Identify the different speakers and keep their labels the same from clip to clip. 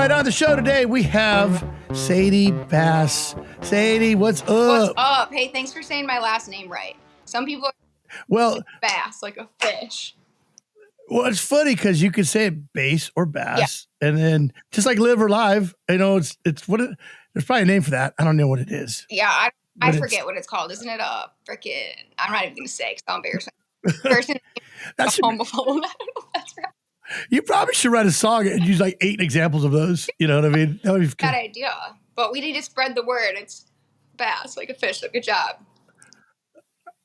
Speaker 1: right, on the show today, we have Sadie Bass. Sadie, what's up?
Speaker 2: What's up? Hey, thanks for saying my last name right. Some people
Speaker 1: Well,
Speaker 2: bass, like a fish.
Speaker 1: Well, it's funny because you could say it bass or bass, and then just like live or live, it's there's probably a name for that. I don't know what it is.
Speaker 2: Yeah, I forget what it's called. Isn't it a freaking, I'm not even going to say because I'm embarrassing. Person
Speaker 1: That's
Speaker 2: homophobe. That's right.
Speaker 1: You probably should write a song and use like 8 examples of those. You know what I mean? That would be
Speaker 2: Bad idea. But we need to spread the word. It's bass, like a fish. So good job.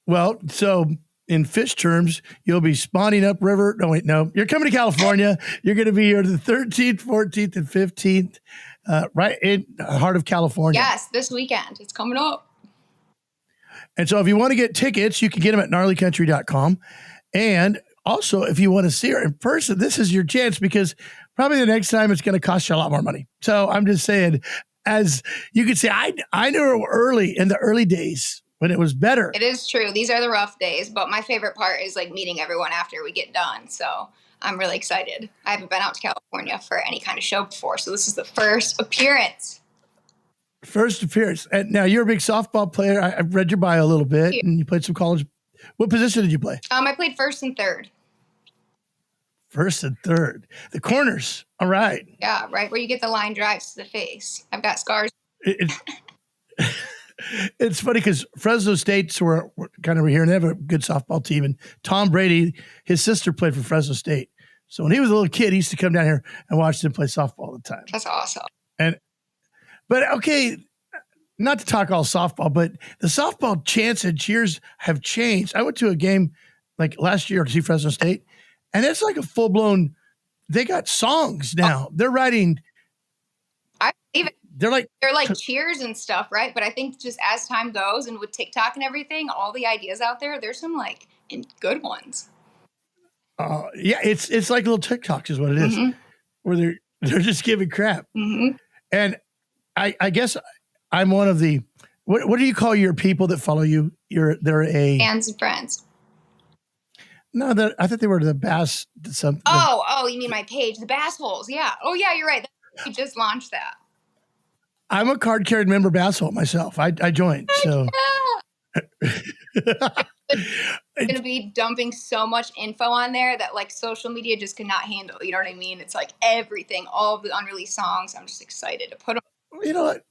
Speaker 1: Well, so in fish terms, you'll be spawning upriver. No, you're coming to California. You're going to be here the 13th, 14th, and 15th, right in the heart of California.
Speaker 2: Yes, this weekend. It's coming up.
Speaker 1: And so if you want to get tickets, you can get them at gnarlycountry.com. And also, if you want to see her in person, this is your chance because probably the next time it's going to cost you a lot more money. So I'm just saying, as you can say, I knew her early in the early days when it was better.
Speaker 2: It is true. These are the rough days, but my favorite part is like meeting everyone after we get done. So I'm really excited. I haven't been out to California for any kind of show before. So this is the first appearance.
Speaker 1: And now you're a big softball player. I've read your bio a little bit and you played some college. What position did you play?
Speaker 2: I played first and third.
Speaker 1: First and third. The corners. All right.
Speaker 2: Yeah, right where you get the line drives to the face. I've got scars.
Speaker 1: It's funny because Fresno State's were kind of here and they have a good softball team. And Tom Brady, his sister played for Fresno State. So when he was a little kid, he used to come down here and watch them play softball all the time.
Speaker 2: That's awesome.
Speaker 1: But okay, not to talk all softball, but the softball chants and cheers have changed. I went to a game like last year to see Fresno State, and it's like a full blown. They got songs now. They're writing.
Speaker 2: I believe it.
Speaker 1: They're like
Speaker 2: cheers and stuff, right? But I think just as time goes and with TikTok and everything, all the ideas out there, there's some like good ones.
Speaker 1: Yeah, it's like little TikToks is what it is, where they're just giving crap.
Speaker 2: Mm-hmm.
Speaker 1: And I guess I'm one of the what do you call your people that follow you? They're a
Speaker 2: fans and friends.
Speaker 1: No, I thought they were the bass. Something.
Speaker 2: Oh, you mean my page, the bass holes? Yeah. Oh, yeah, you're right. We just launched that.
Speaker 1: I'm a card-carrying member bass hole myself. I joined, so.
Speaker 2: I'm going to be dumping so much info on there that like social media just cannot handle. You know what I mean? It's like everything, all of the unreleased songs. I'm just excited to put them.
Speaker 1: You know what?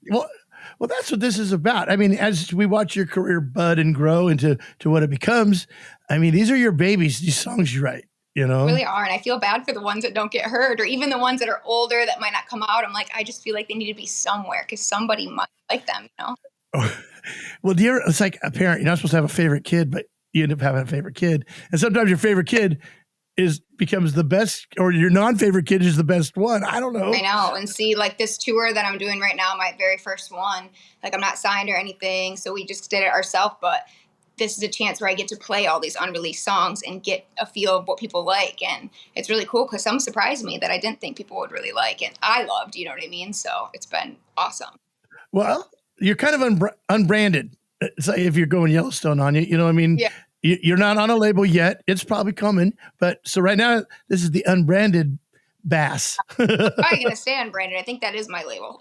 Speaker 1: Well, that's what this is about. I mean, as we watch your career bud and grow into what it becomes, I mean, these are your babies, these songs you write, you know?
Speaker 2: They really are. And I feel bad for the ones that don't get heard or even the ones that are older that might not come out. I'm like, I just feel like they need to be somewhere because somebody might like them, you know?
Speaker 1: Well, it's like a parent. You're not supposed to have a favorite kid, but you end up having a favorite kid. And sometimes your favorite kid becomes the best, or your non-favorite kid is the best one. I don't know.
Speaker 2: I know. And see, like this tour that I'm doing right now, my very first one, like I'm not signed or anything. So we just did it ourselves. But this is a chance where I get to play all these unreleased songs and get a feel of what people like. And it's really cool because some surprised me that I didn't think people would really like. And I loved, you know what I mean? So it's been awesome.
Speaker 1: Well, you're kind of unbranded. It's like if you're going Yellowstone on you, you know what I mean?
Speaker 2: Yeah.
Speaker 1: You're not on a label yet. It's probably coming. But so right now, this is the unbranded bass.
Speaker 2: I'm probably going to stay unbranded. I think that is my label.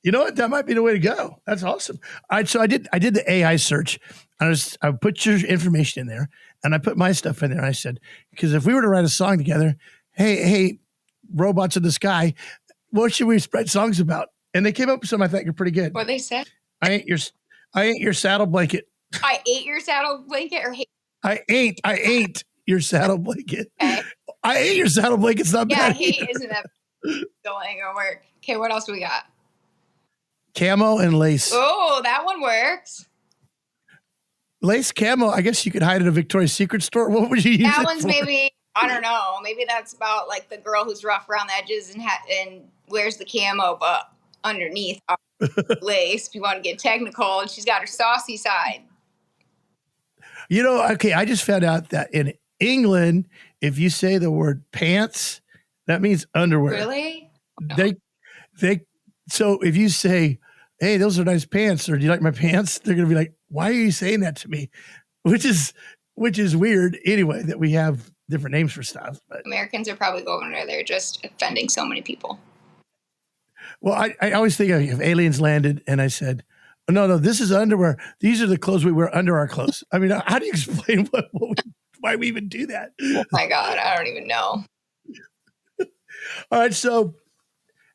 Speaker 1: You know what? That might be the way to go. That's awesome. All right. So I did the AI search. I put your information in there and I put my stuff in there. And I said, because if we were to write a song together, hey, robots in the sky, what should we write songs about? And they came up with some I think are pretty good.
Speaker 2: What they said?
Speaker 1: I ain't your saddle blanket.
Speaker 2: I ate your saddle blanket or hate?
Speaker 1: I ate your saddle blanket.
Speaker 2: Okay.
Speaker 1: I ate your saddle blanket. It's not bad.
Speaker 2: Yeah, hate isn't that going to work. Okay, what else do we got?
Speaker 1: Camo and lace.
Speaker 2: Oh, that one works.
Speaker 1: Lace camo, I guess you could hide at a Victoria's Secret store. What would you use
Speaker 2: That
Speaker 1: it
Speaker 2: one's
Speaker 1: for?
Speaker 2: maybe, I don't know. Maybe that's about like the girl who's rough around the edges and wears the camo, but underneath lace, if you want to get technical, and she's got her saucy side.
Speaker 1: You know, okay, I just found out that in England, if you say the word pants, that means underwear.
Speaker 2: Really? No.
Speaker 1: So if you say, hey, those are nice pants, or do you like my pants? They're going to be like, why are you saying that to me? Which is weird anyway, that we have different names for stuff. But
Speaker 2: Americans are probably going over there just offending so many people.
Speaker 1: Well, I always think if aliens landed and I said, no, this is underwear. These are the clothes we wear under our clothes. I mean, how do you explain why we even do that?
Speaker 2: Oh my God, I don't even know.
Speaker 1: All right, so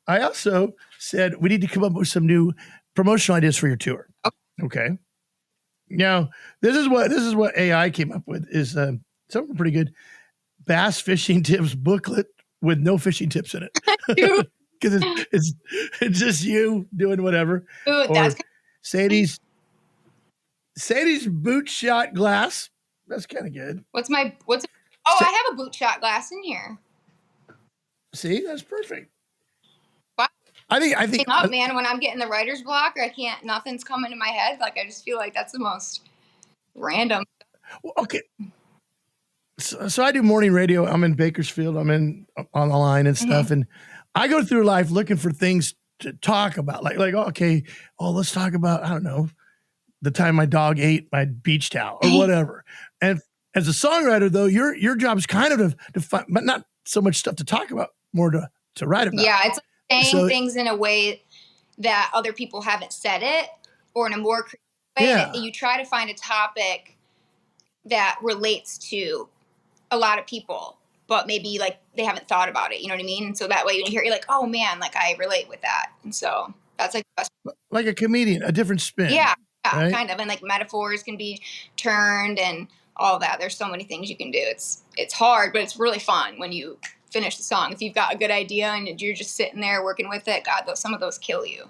Speaker 1: I also said we need to come up with some new promotional ideas for your tour. Okay. Now, this is what AI came up with is something pretty good. Bass fishing tips booklet with no fishing tips in it. Because it's just you doing whatever.
Speaker 2: Ooh, that's
Speaker 1: Sadie's boot shot glass. That's kind of good.
Speaker 2: I have a boot shot glass in here.
Speaker 1: See, that's perfect.
Speaker 2: Wow.
Speaker 1: I think
Speaker 2: man, when I'm getting the writer's block or nothing's coming to my head. Like, I just feel like that's the most random.
Speaker 1: Well, okay. So I do morning radio. I'm in Bakersfield. I'm on the line and stuff. And I go through life looking for things to talk about. Like, okay, let's talk about, I don't know, the time my dog ate my beach towel or whatever. And as a songwriter, though, your job is kind of to find, but not so much stuff to talk about, more to write about.
Speaker 2: Yeah, it's like saying things in a way that other people haven't said it, or in a more creative way. Yeah. You try to find a topic that relates to a lot of people, but maybe like they haven't thought about it. You know what I mean? And so that way when you hear it, you're like, oh man, like I relate with that. And so that's like the best.
Speaker 1: Like a comedian, a different spin.
Speaker 2: Yeah,
Speaker 1: right?
Speaker 2: Kind of. And like metaphors can be turned and all that. There's so many things you can do. It's hard, but it's really fun when you finish the song. If you've got a good idea and you're just sitting there working with it, God, some of those kill you.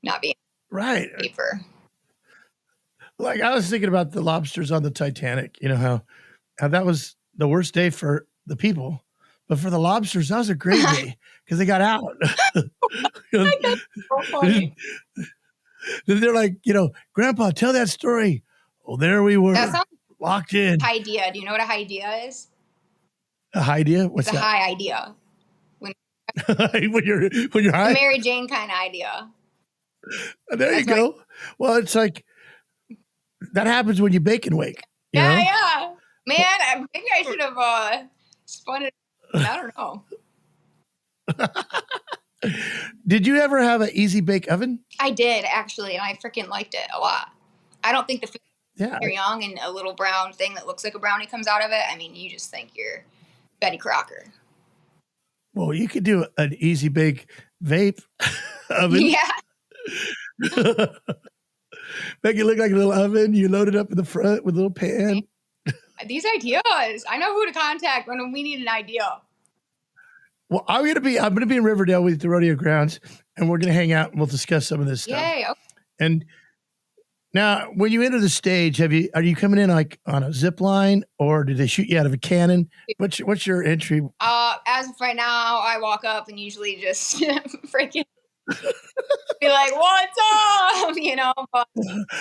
Speaker 2: Not being
Speaker 1: right.
Speaker 2: Paper.
Speaker 1: Like I was thinking about the lobsters on the Titanic. You know how that was the worst day for the people, but for the lobsters, that was a great day because they got out.
Speaker 2: That's so funny.
Speaker 1: They're like, Grandpa, tell that story. Well, there we were, locked in.
Speaker 2: Idea. Do you know what a idea is?
Speaker 1: A idea? What's
Speaker 2: it's
Speaker 1: that?
Speaker 2: A high idea.
Speaker 1: when you're high?
Speaker 2: A Mary Jane kind of idea.
Speaker 1: There you go. Well, it's like that happens when you bake and wake.
Speaker 2: Yeah. Man, I think I should have spun it. I don't know.
Speaker 1: Did you ever have an easy bake oven?
Speaker 2: I did, actually, and I freaking liked it a lot. I don't think the food you're young and a little brown thing that looks like a brownie comes out of it. I mean, you just think you're Betty Crocker.
Speaker 1: Well, you could do an easy bake vape oven.
Speaker 2: Yeah.
Speaker 1: Make it look like a little oven. You load it up in the front with a little pan.
Speaker 2: These ideas. I know who to contact when we need an idea.
Speaker 1: Well, I'm gonna be in Riverdale with the rodeo grounds, and we're gonna hang out and we'll discuss some of this stuff.
Speaker 2: Yay! Okay.
Speaker 1: And now, when you enter the stage, are you coming in like on a zip line, or did they shoot you out of a cannon? What's your entry?
Speaker 2: As of right now, I walk up and usually just freaking be like, "What's up?" But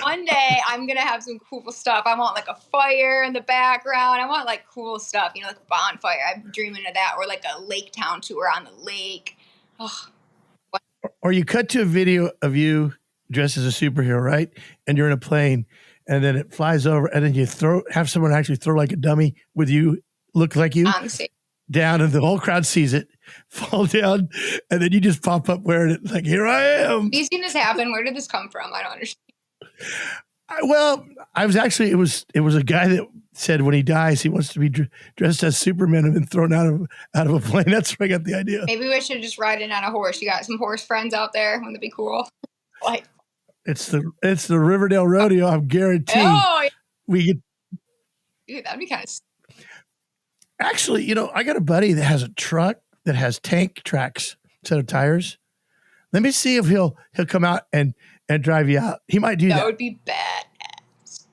Speaker 2: one day I'm gonna have some cool stuff. I want like a fire in the background. I want like cool stuff, like a bonfire. I'm dreaming of that, or like a lake town tour on the lake. Oh.
Speaker 1: Or you cut to a video of you dressed as a superhero, right? And you're in a plane, and then it flies over, and then you have someone actually throw like a dummy with you, look like you, down, and the whole crowd sees it, fall down, and then you just pop up wearing it like, here I am.
Speaker 2: Have you seen this happen? Where did this come from? I don't understand.
Speaker 1: I was actually, it was a guy that said when he dies, he wants to be dressed as Superman and then thrown out of a plane. That's where I got the idea.
Speaker 2: Maybe we should just ride in on a horse. You got some horse friends out there? Wouldn't that be cool? Like,
Speaker 1: it's the Riverdale Rodeo. I'm guaranteed.
Speaker 2: Oh,
Speaker 1: we get.
Speaker 2: Dude, that'd be kind of.
Speaker 1: Actually, I got a buddy that has a truck that has tank tracks instead of tires. Let me see if he'll come out and drive you out. He might do that.
Speaker 2: That would be badass.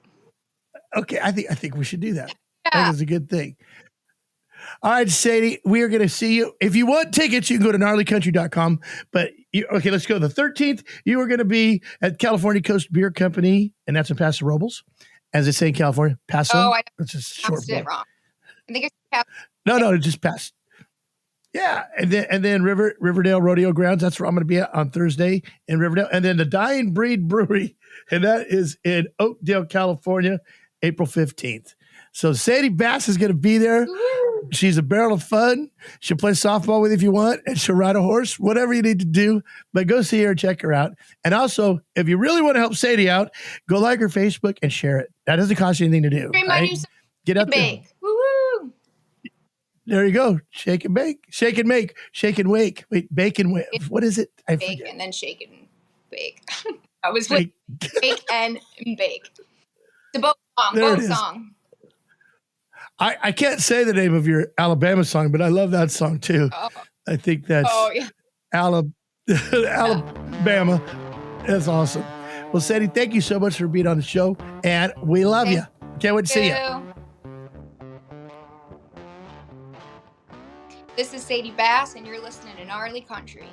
Speaker 1: Okay, I think we should do that.
Speaker 2: Yeah.
Speaker 1: That is a good thing. All right, Sadie, we are going to see you. If you want tickets, you can go to gnarlycountry.com. But, let's go. The 13th, you are going to be at California Coast Beer Company, and that's in Paso Robles, as they say in California. Paso.
Speaker 2: Oh, I
Speaker 1: pronounced
Speaker 2: it wrong. I think it's
Speaker 1: No, it just passed. Yeah, and then Riverdale Rodeo Grounds. That's where I'm going to be at on Thursday in Riverdale. And then the Dying Breed Brewery, and that is in Oakdale, California, April 15th. So Sadie Bass is going to be there.
Speaker 2: Woo.
Speaker 1: She's a barrel of fun. She'll play softball with you if you want, and she'll ride a horse, whatever you need to do. But go see her and check her out. And also, if you really want to help Sadie out, go like her Facebook and share it. That doesn't cost you anything to do.
Speaker 2: Right?
Speaker 1: Get up there.
Speaker 2: Bake. Woo-woo.
Speaker 1: There you go. Shake and bake. Shake and make. Shake and wake. Wait, bake and wake. What is it? I
Speaker 2: Bake
Speaker 1: forget.
Speaker 2: and then shake and bake. I was with bake and bake. The both song.
Speaker 1: There it
Speaker 2: Both
Speaker 1: is.
Speaker 2: song.
Speaker 1: I can't say the name of your Alabama song, but I love that song too.
Speaker 2: Oh,
Speaker 1: I think that's
Speaker 2: yeah.
Speaker 1: Alabama. That's awesome. Well, Sadie, thank you so much for being on the show, and we love you. Can't wait to see you.
Speaker 2: This is Sadie Bass, and you're listening to Gnarly Country.